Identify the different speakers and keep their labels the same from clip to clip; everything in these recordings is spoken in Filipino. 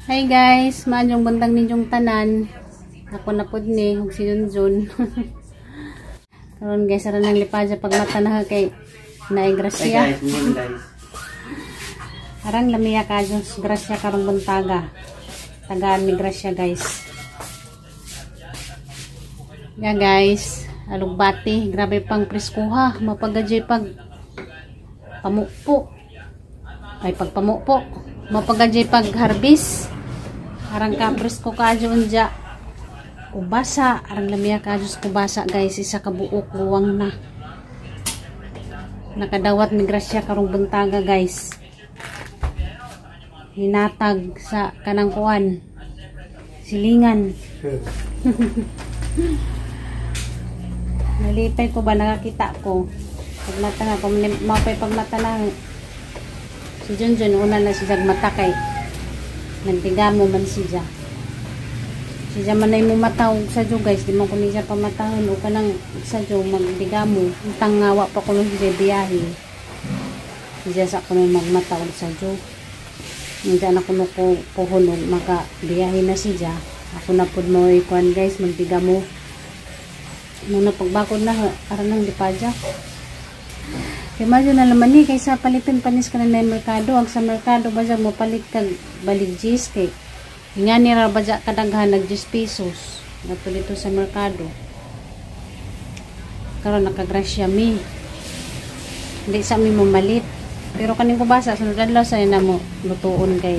Speaker 1: Hi guys, maanyong bantang ninyong tanan. Ako na pod ni ug si Junjun. Karon guys, ara nang lipadya pag mata na kay naay grasya.
Speaker 2: Hey guys.
Speaker 1: Arang lamiya ka Diyos, grasya karong buntaga. Tagaan ni grasya guys. Ya guys, alugbati, grabe pang preskuha, mapagajoy pag pamukpo. Ay pagpamukpo, mapagajoy pag harvest. Arang ka presko ka unja. Kubasa, arang lamiya ka Diyos kubasa guys, isa ka buok luwang na. Nakadawat ni grasya karong buntaga guys. Hinatag sa kanang kuan silingan. Nalipay ko ba nakakita ko pagmata nga mapay pagmata na si Junjun una na siya mata kay nagtigamo man siya man ay mo mataw sa jo guys, di man ko niya pamatahon o kanang sa jo magdigamo tangawa pa ko siya biyahe siya sa kuno magmataw sa jo. Hindi na kuno ko puhunog maka biyahe na siya. Ako na pud mo ikuan guys, magdigamo. Muna pagbakod na aran nang dipadya. Kay madyo na laman ni kaysa palitin panis ka na merkado. Ang sa merkado ba mo palit kag baligjis kay nga ni ra ba kadaghan nag 10 pesos. Nato dito sa merkado. Karon nakagrasya mi. Hindi sa mi mamalit. Pero kaning kubasa sunod adlaw sa na mo lutuon kay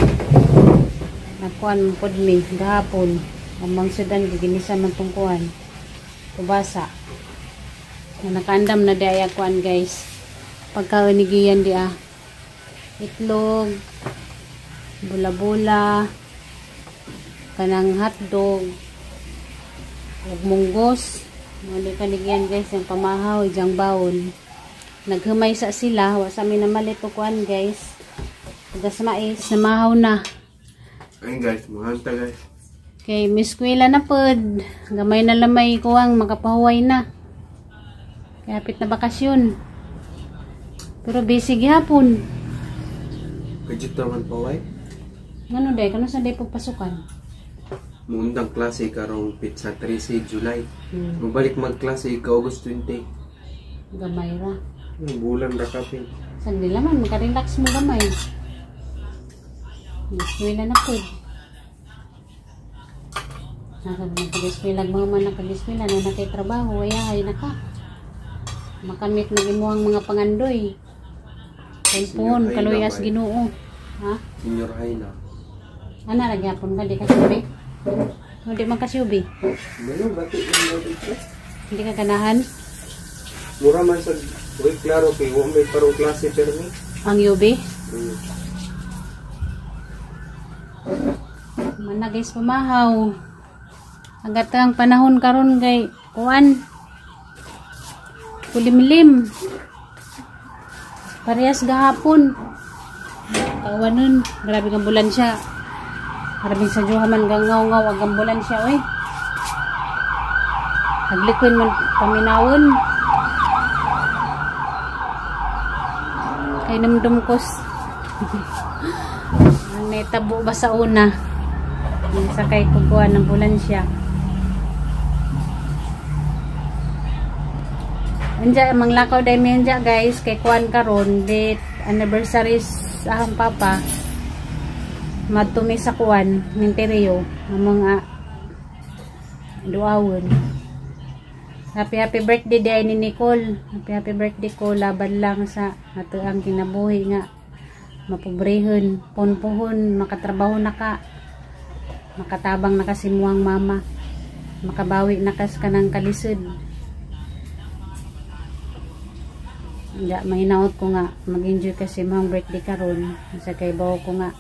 Speaker 1: nakuan mo pod mi gahapon amang sudan giginisa man tong kuan kubasa na nakaandam na di ay kuan guys pagkaunigian di itlog bula-bula kanang hotdog ug munggos mo ni kanigian guys ang pamahaw ijang bawon. Naghumay sa sila, wa sa amin na malit o kuan guys. Tagas mais, namahaw na.
Speaker 2: Ayun guys, mahanta guys.
Speaker 1: Okay, miskwila na pod. Gamay na lamay kuwang makapahuway na. Kaya hapit na bakasyon. Pero busy gihapon.
Speaker 2: Kajit naman pa way?
Speaker 1: Ngano day, kano sa day pagpasukan?
Speaker 2: Mundang klase karong pizza 13 July. Mabalik magklase ka August 20.
Speaker 1: Gamay ra.
Speaker 2: Bulan ra kapin.
Speaker 1: Sagdi laman, makarelax mo gamay. Miskwila na pod. Nakagiskwila mga man nakagiskwila na nakaitrabaho, ayahay na ka. Makamit na gimuhang mga pangandoy. Cellphone, kaluyas Ginoo. Ha?
Speaker 2: Senior high na.
Speaker 1: Ana ra gyapon ka di ka subi? Hindi man ka subi.
Speaker 2: Ano bati yung dito?
Speaker 1: Hindi ka ganahan?
Speaker 2: Mura man sa uy klaro kay wa may parong klase permi.
Speaker 1: Ang yubi? Mana guys pumahaw. Agad ang panahon karon kay kuan. Kulimlim. Parehas gahapon. Kawanon, grabe kang bulan siya. Grabe sa juhaman gangaw-ngaw ag bulan siya oy. Naglikuin man paminawon. Kay namdumkos. May tabo ba sa una? Sakay kukuha ng bulan siya. Anja manglakaw day mi anja guys kay kuan karon date anniversary sa ahang papa. Madtumi sa kuan minteriyo ang mga duawon. Happy birthday day ni Nicole. Happy birthday ko laban lang sa ato ang kinabuhi nga mapobrehon, ponpohon, makatrabaho na ka. Makatabang na kasi muang mama. Makabawi na kas kanang kalisod. Nga mahinaot ko nga mag-enjoy kasi mga birthday karon. Sa kay bawo ko nga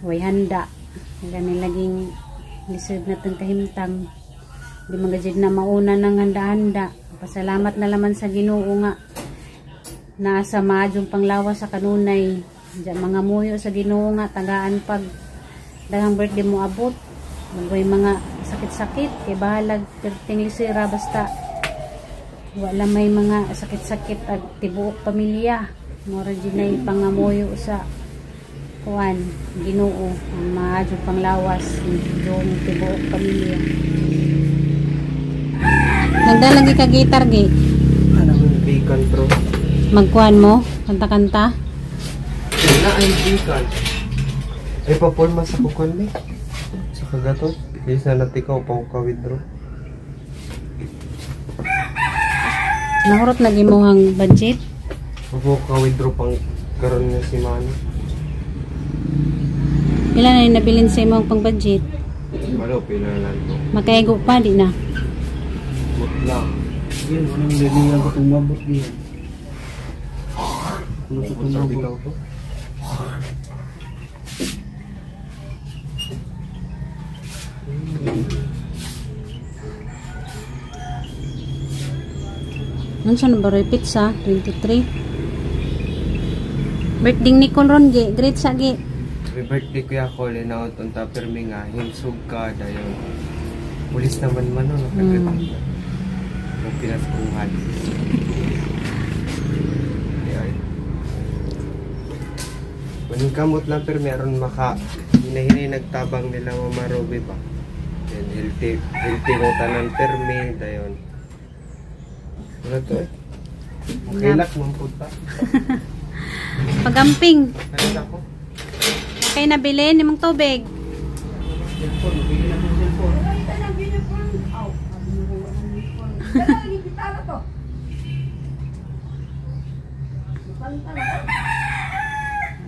Speaker 1: way handa. Gani laging lisod na tong kahimtang. Di magajig na mauna ng handa-handa. Pasalamat na laman sa Ginoo nga nasa maadjong panglawas sa kanunay. Diyan mga muyo sa Ginoo nga tagaan pag daghang birthday mo abot. Magway mga sakit-sakit kay bahalag perting lisira basta wala may mga sakit-sakit at tibuok pamilya. Mora ginay pangamuyo sa kuan Ginoo ang maadyo panglawas yung tibuok pamilya. Nagdalagi ka gitar gi.
Speaker 2: Ano yung beacon bro?
Speaker 1: Magkuan mo kanta-kanta.
Speaker 2: Na ay beacon. Ay paporma sa kukuan ni. Sa kagatot. Yes na natikaw pa ko withdraw.
Speaker 1: Nahurot na gimuhang budget.
Speaker 2: Ako ka withdraw pang karon nga si Mano.
Speaker 1: Pila na yung nabilin sa imong pang budget?
Speaker 2: Malo pila lang to.
Speaker 1: Makaigo pa di na.
Speaker 2: Mutla.
Speaker 3: Yan, walang galing ako tumabot diyan. Ano sa
Speaker 2: Kung sabi
Speaker 3: tumabot?
Speaker 2: ka to?
Speaker 1: Unsa na ba roy pizza 23? Birthday ni Ron gi, great sa gi.
Speaker 2: Happy birthday kuya ko, linaot unta permi nga, himsug ka, dayon. Pulis naman man no, nakagripan ka. Kung pinaskuhan. Maning kamot lang pero meron maka hinahini nagtabang nila Mama Roby ba. Then healthy mo tanan permi, dayon. Ano to eh? Makilak mong punta.
Speaker 1: Pagamping.
Speaker 2: Ano ako?
Speaker 1: Kay nabili nimong tubig.
Speaker 3: Cellphone, bigyan na ng cellphone.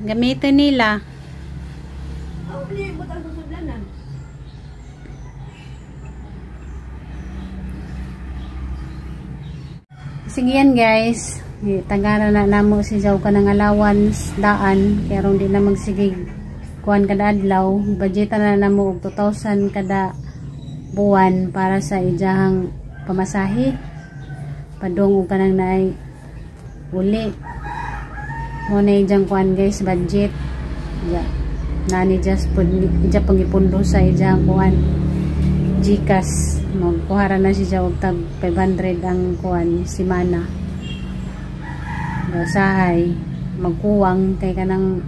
Speaker 1: Gamitin nila. Sige yan guys. Tagara na namo si Jaw ka ng allowance daan. Kaya ron di na magsigig kuhan kada adlaw. Budgetan na namo og 2,000 kada buwan para sa ijahang pamasahe. Padung og kanang naay uli. Mo na ijang kuhan guys budget. Ya. Nani just pud ija pangipundo sa ijang kuhan. Gcash. Magkuhara na siya og tag 500 ang kuhan simana. Sahay magkuwang kay kanang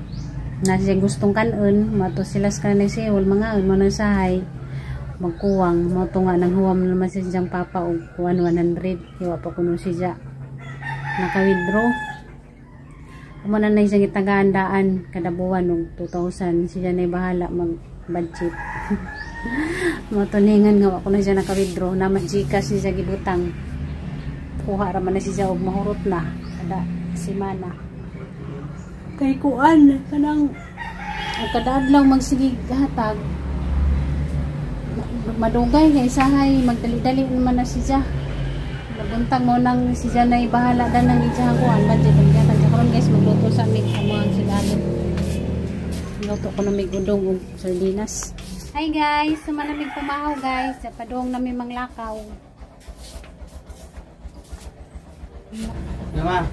Speaker 1: nasa gustong kanon mato silas ka na siul mga mo nang sahay magkuwang mo to nga nang huwam naman si siyang papa og 100 iwa pa kuno siya naka-withdraw mo na siyang itagaandaan kada buwan og 2,000 siya na bahala mag budget mo to ningan nga ako na siya naka-withdraw na Gcash siya gibutang kuha ra man na siya og mahurot na kada simana kay kuan kanang kada adlaw magsigig hatag madugay kay sahay magdali-dali naman na siya nabuntag mo nang siya na ibahala dan nang ijahang kuan budget ang karon guys magluto sa amig mga silalo luto ko na may gudong og sardinas. Hi guys, sumanamig pumahaw guys sa padong nami manglakaw.
Speaker 3: Mama.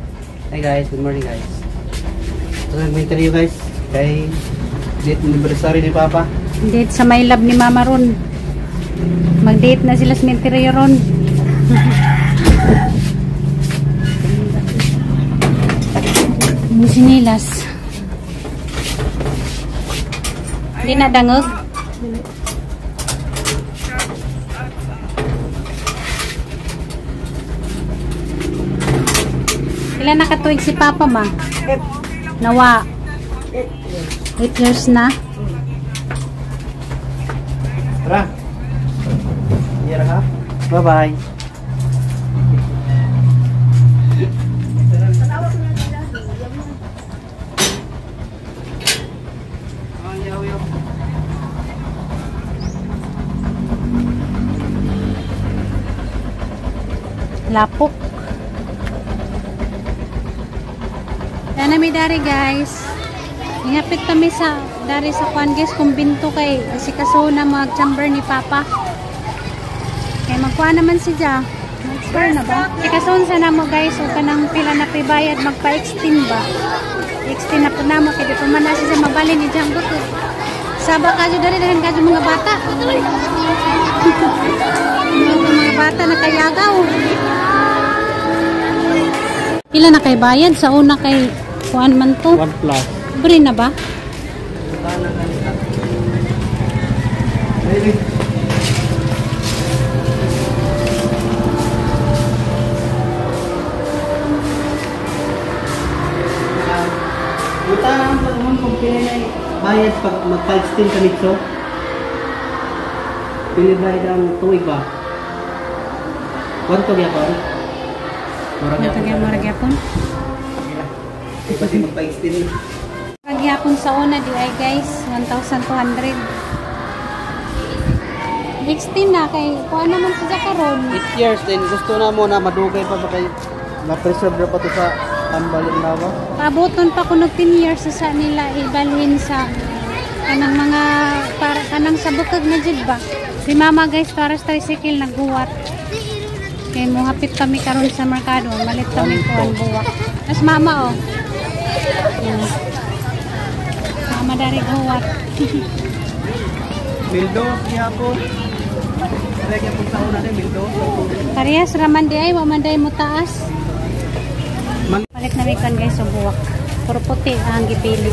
Speaker 3: Hi guys, good morning guys. So nag-interview guys kay date anniversary ni Papa.
Speaker 1: Date sa my love ni Mama ron. Mag-date na sila sa interior ron. Musinilas. Hindi na dangog. Ilan nakatuig si Papa ma? Nawa. 8 years na.
Speaker 3: Tara. Here ha. Bye-bye.
Speaker 1: Lapok. Yan na may dari guys. Ingapit kami sa dari sa kwan guys kung binto kay si kaso na mag-chamber ni Papa. Kay magkuha naman si Ja. Mag-expire na ba? Si kaso sa namo guys o kanang pila na pibayad magpa-extend ba? Extend na po namo kay di pa man na siya mabalin ni Jang buto. Saba ka dari dahan ka mga bata. Mga bata na kayagaw. Pila na kay bayad sa una kay kuan man to?
Speaker 3: 1 plus.
Speaker 1: Libre na ba?
Speaker 3: Kana kanila. Ready? Utang pag mo kung pinay bayad pag mag-5 ka nito. Pinibayad ang tuig ba? Kwanto gyapon?
Speaker 1: Marag-yapon.
Speaker 3: Kasi mag-5
Speaker 1: Marag-yapon sa una di ay guys, 1,200. Extend na kay kuha naman sa karon.
Speaker 3: 8 years din gusto na mo na madugay pa ba kay na-preserve ra pa to sa tambalin na ba?
Speaker 1: Pabuton pa kuno 10 years sa nila ibalhin sa kanang mga para kanang sa bukag na jud ba. Si mama guys para sa tricycle nagbuwat. Kay mo hapit kami karon sa merkado, malit kami kuan buwak. Mas mama oh. Yan. Mama dari buwat.
Speaker 3: Mildo gyapon. Kaya gyapon sa una ni Mildo.
Speaker 1: Parehas raman di ay mamanday mo taas. Palit na may kan guys sa buwak. Puro puti ang gipili.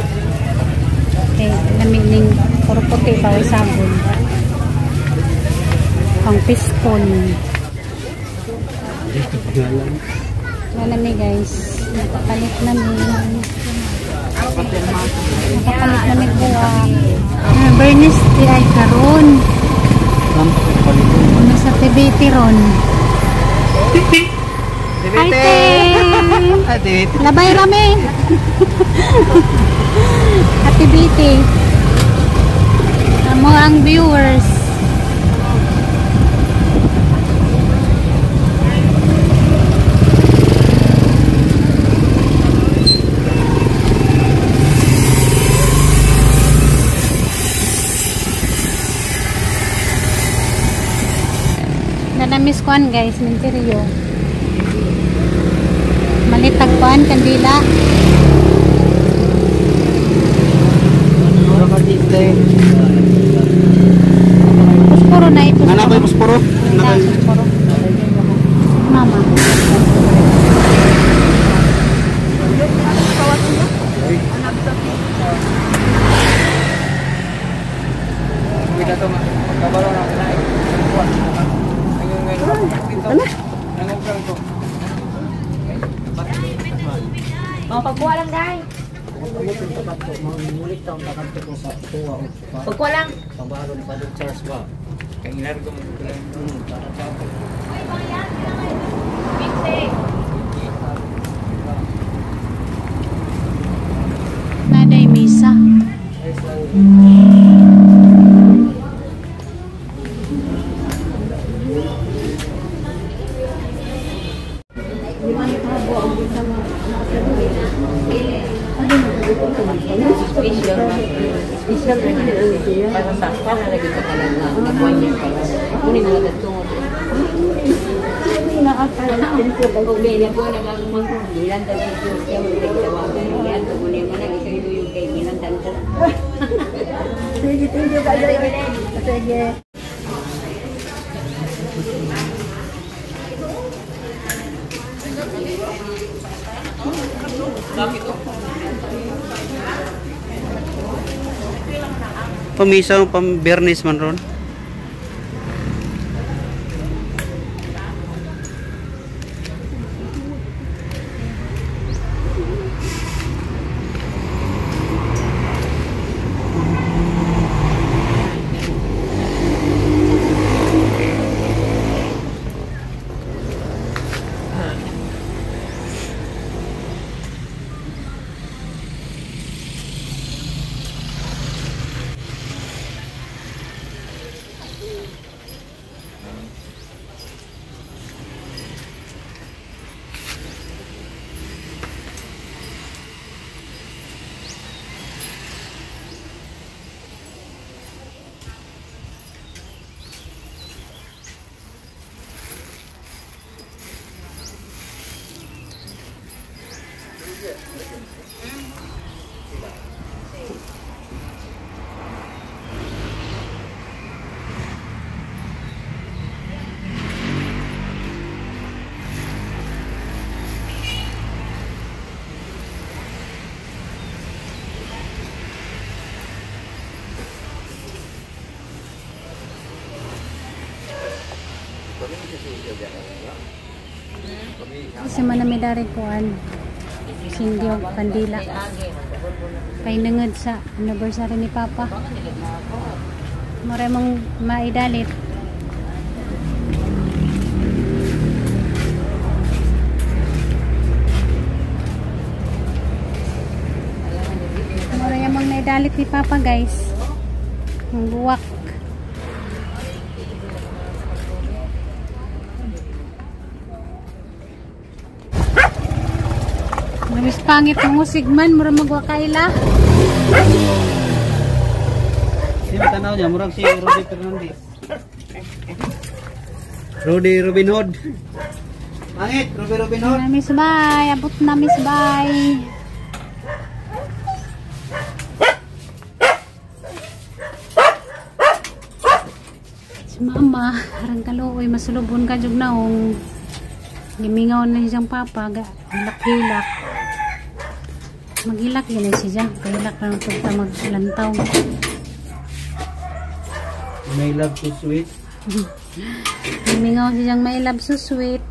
Speaker 1: Okay, lamig ning puro puti pa way sabon. Pang piskon. Lalami guys. Nakapalit namin. Nakapalit namin buwak. Bernice di ay karon. Nasa TBT ron. Hi, te! Labay rami! Ate Biti. Amo ang viewers. Nanamis kuan guys, minteriyo. Malitag kuan kandila. Pusporo na ito.
Speaker 3: Ana ba pusporo?
Speaker 1: Pusporo. Mama.
Speaker 3: Kita to kabalo na kinain. Ano? Nangugang to.
Speaker 4: Pagkuha lang guys. Pagkuha lang.
Speaker 3: Pagbago ni Padre Charles ba? Kaya inargo mo ko lang. Para sa ako.
Speaker 1: Naday misa.
Speaker 4: Special para sa para lagi ka lang na nakuha niya pala. Kunin na nagtungo. Okay, na po nagmangkulilan dahil ito siya magtawagan yan. Kunin mo na ito yung kay Milan Tantan. Sige, thank you guys. Sige.
Speaker 3: Pamisa pam Bernice man ron.
Speaker 1: Kasi manamidari kuan. Sindiog kandila. Kay nangad sa anniversary ni Papa. Mura mong maidalit. Mura mong naidalit ni Papa guys. Ang buwak. Nabis pangit ng usigman, mura magwakaila.
Speaker 3: Sino tanaw niya? Murag si Rudy Fernandez. Rudy Robin Hood. Pangit, Rudy Robin Hood.
Speaker 1: Miss Bay, abot na Miss Bay. Si Mama, harang kaluoy, masulubon ka jug naong. Gimingaw na siyang Papa, hilak-hilak. Maghilak yun ay siya. Kahilak na ito ta maglantaw.
Speaker 3: My love so sweet.
Speaker 1: Gimingaw siyang my love so sweet.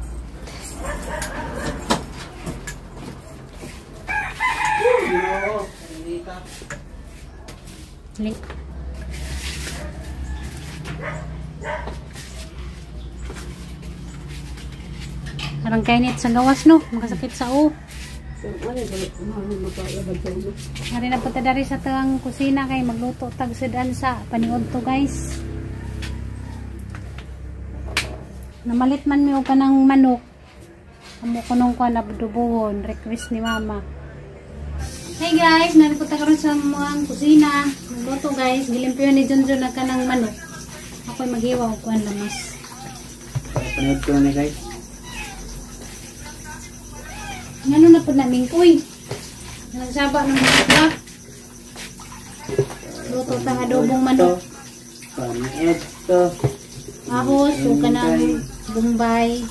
Speaker 1: Lik. Harang kainit sa gawas no, makasakit sa o. Hari na punta dari sa tang kusina kay magluto tag sedan sa paniod to guys. Namalit man mi og kanang manok. Amo ko nung kuan abudubuhon, request ni Mama. Hey guys, naripunta karon sa mga kusina. Magluto guys, gilimpyo ni Junjun na kanang manok. Ako'y maghiwa og kuan lamas.
Speaker 3: Panood ko na guys.
Speaker 1: Ngano na po namin kuy. Nagsaba ng mga luto tang adobong manok.
Speaker 3: Panood to.
Speaker 1: Ahos, o kanang bombay.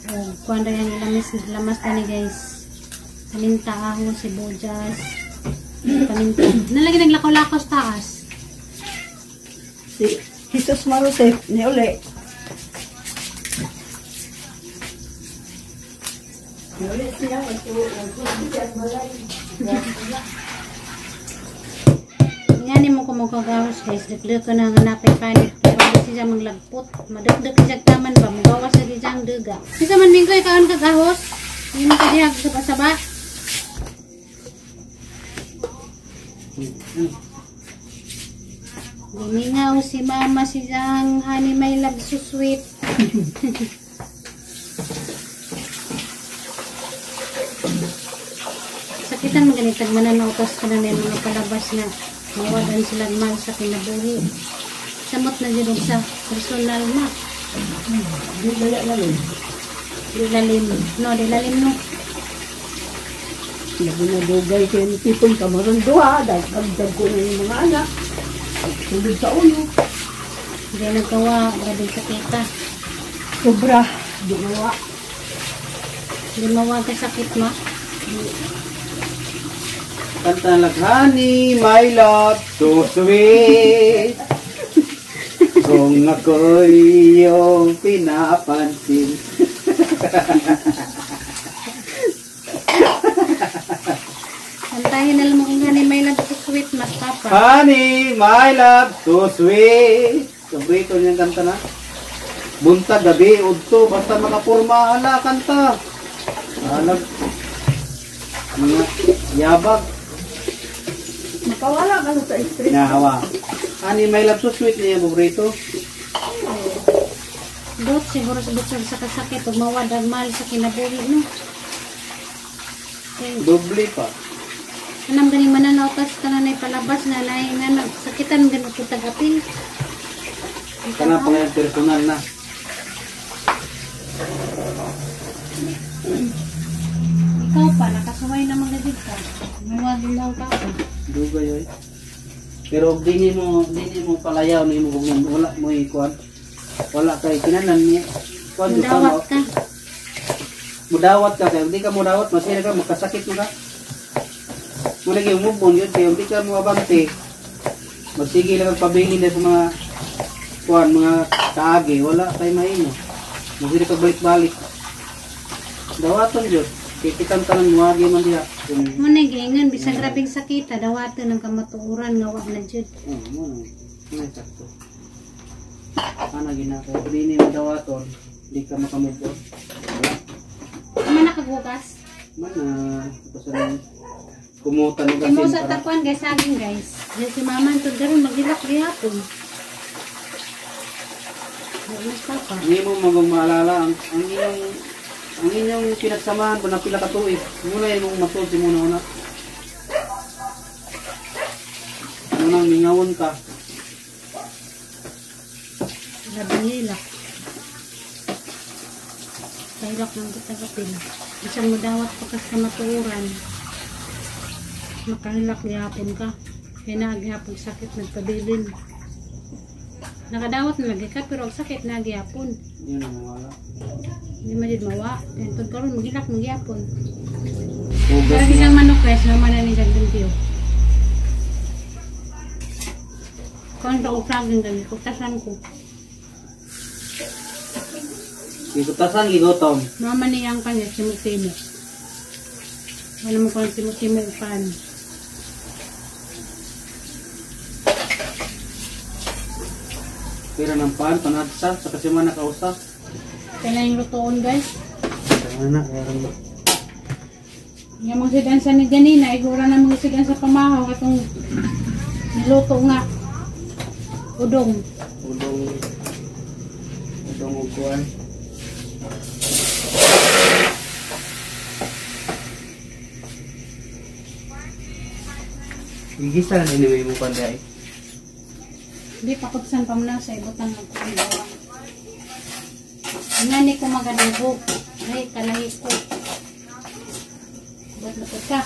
Speaker 1: O, kuhan rin ang lamas na ni guys. Paminta, ahos, sibuyas. Paminta. Nalagi naglakaw-lakaw sa taas.
Speaker 4: Si Jesus Marusef, ni uli. Ni uli siya,
Speaker 1: Ngani mo kumukagahos guys. Dagdag ko na hanapay panit. Pero hindi siya maglagpot. Madagdag siya taman ba. Magawas sa siyang daga. Isa man mingkoy kaon kagahos. Hindi mo kadihag sa pasaba. Gumingaw si Mama siyang honey my love so sweet. Sakitan maganitag mananautas ka na yung mga palabas na mawalan sila man sa kinabuhi. Samot na dito sa personal na.
Speaker 4: Di lalim.
Speaker 1: Di lalim. No, di lalim no.
Speaker 4: Labi na dugay kayo ni Tipon Kamarang Duha. Dagdag ko na yung mga anak. Tulog sa ulo.
Speaker 1: Hindi nagkawa. Grabe sa kita.
Speaker 4: Sobra. Dumawa.
Speaker 1: Hindi mawag ka sakit ma.
Speaker 3: Kanta lang, honey, my love, so sweet. Kung ako'y iyong pinapansin.
Speaker 1: Kantahin na lang mong honey my love so sweet mas Papa.
Speaker 3: Honey, my love, so sweet. Sobrito niyang kanta na. Buntag, gabi, udto, basta makapurma, ala, kanta. Alag, mga yabag.
Speaker 4: Makawala ka sa stress.
Speaker 3: Nahawa. Honey, my love, so sweet niya, paborito.
Speaker 1: Dot siguro sa butsog sa kasakit. Huwag mawadag mahal sa kinabuhi no. Okay.
Speaker 3: Doble pa.
Speaker 1: Anam ganing mananautas ka na palabas na na nga sakitan ganun ko tagapil.
Speaker 3: Kana pa nga personal na.
Speaker 1: Ikaw pa, nakasaway na mga gajid ka. Mawagin daw ka ako.
Speaker 3: Dugay oy. Pero dini mo palayaw ni mo kung wala mo ikuan. Wala kay kinanan ni kuan jud ka mo.
Speaker 1: Dawat ka.
Speaker 3: Mudawat ka kay hindi ka mudawat masira ka makasakit mo ka. Muna gyud mo bon yun kay hindi ka mo abante. Magsige lang ang pabilin sa mga kuan mga kaagi wala kay mahimo. Mo diri pagbalik-balik. Dawaton jud. Kay kitang tanan muagi man diha.
Speaker 1: Mo na giingon bisag grabing sakita dawaton ng kamatuoran nga wa na jud.
Speaker 3: Mo na sakto. Ana ginako dili ni dawaton, di ka makamove on.
Speaker 1: Ama nakabukas.
Speaker 3: Mana pasaran kumutan og
Speaker 1: Imo
Speaker 3: asin
Speaker 1: sa
Speaker 3: para.
Speaker 1: takuan guys, saging guys. Diyan si mama to daron magilak gihapon. Mas papa.
Speaker 3: Hindi mo maalala ang inyong pinagsamahan pa na pila ka tuig. Muna yung matulsi muna una. Unang mingawon ka.
Speaker 1: Grabe hilak. Hilak ng kitagapin. Isang madawat pa kas kamatuoran. Makahilak gihapon ka. Kaya naghihapon sakit nagpabilin. Nakadawat na lagi ka pero ang sakit na gihapon.
Speaker 3: Yun ang mawala.
Speaker 1: Hindi man did mawa. Tentod karon magilak ng gihapon.
Speaker 3: Hugas
Speaker 1: Pero
Speaker 3: na.
Speaker 1: isang manok guys naman na ni Jagdintio. Kung ito saging gani, kutasan ko.
Speaker 3: Gigutasan, gigotom.
Speaker 1: Mama niyang kanya, simutimo. Wala mo kung simutimo upan.
Speaker 3: Pira ng pan, panagsa, sa kasimana kausa.
Speaker 1: Kaya yung lutoon guys.
Speaker 3: Kaya meron ba?
Speaker 1: Yung mga sigansa ni ganina, igura na mga sigansa pamahaw katong niluto nga. Udong.
Speaker 3: Udong uguan. Gigisa na anyway mo panday.
Speaker 1: Hindi pakutsan pa muna sa ibutan ng kuligawa. Ngani ko magadugo. Ay, kalahi ko. Ba't ka?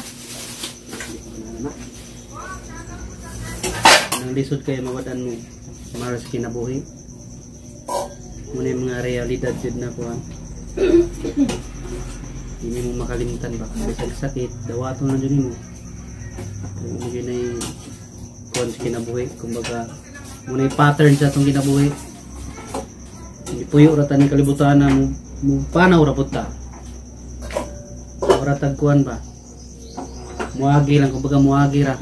Speaker 3: Nang lisod kayo mawadan mo maras kinabuhi. Muna yung mga realidad dyan na ko. Hindi mo makalimutan ba? Kasi sakit, dawato na dyan mo. Hindi na yung kuhan sa kinabuhi. Kumbaga, muna yung pattern sa itong kinabuhi. Hindi puyo ratan yung kalibutan na mo panaw rapot ta. Ora tagkuhan ba? Muagi lang, kumbaga muagi ra.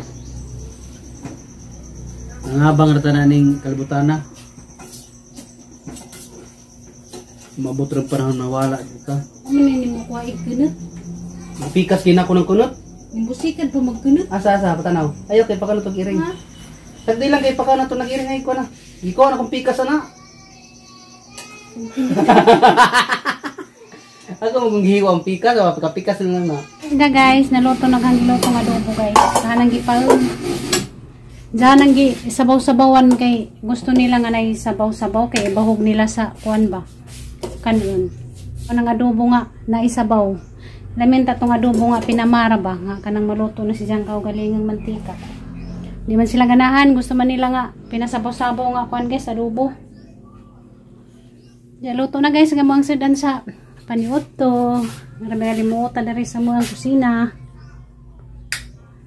Speaker 3: Nangabang ratan na yung kalibutan na. Mabot rin panahon nawala ka.
Speaker 1: Ano nini mo kuha ikunot?
Speaker 3: Pikas kina ko ng kunot.
Speaker 1: Nimbusikan pa magkunot.
Speaker 3: Asa, patanaw. Ayaw kay pakano itong iring.
Speaker 1: Ha?
Speaker 3: Sagdi lang kay pakano itong nag-iring ay ko na. Ikaw na kung pikas na. Ako mong gihiwa ang pikas, o pagkapikas lang na.
Speaker 1: Nga guys, naluto na kang luto nga adobo guys. Kanang gipalon. Diyan ang sabaw-sabawan kay gusto nila nga na sabaw-sabaw kay bahog nila sa kuan ba. Kanon. Kanang adobo nga na isabaw. Lamin tatong adobo nga pinamara ba nga kanang maluto na si Jang kaugalingang mantika. Di man sila ganahan, gusto man nila nga pinasabaw-sabaw nga kuan guys adobo. Diyan luto na guys gamang sedan sa paniuto. Marami kalimutan na rin sa mga kusina.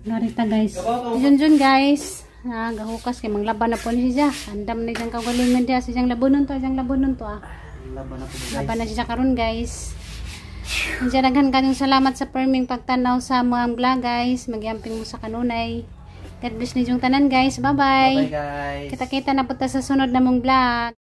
Speaker 1: Narita guys. Yun guys. Gahukas kay manglaban na po ni siya. Andam na siyang kaugalingan diya. Siyang labunon to
Speaker 3: Laban na po guys.
Speaker 1: Laban na siya karon guys. Diyan daghan kanyang salamat sa perming pagtanaw sa mga vlog guys. Magyamping mo sa kanunay. God bless ninyong tanan guys. Bye bye.
Speaker 3: Bye guys.
Speaker 1: Kita-kita na punta sa sunod na mong vlog.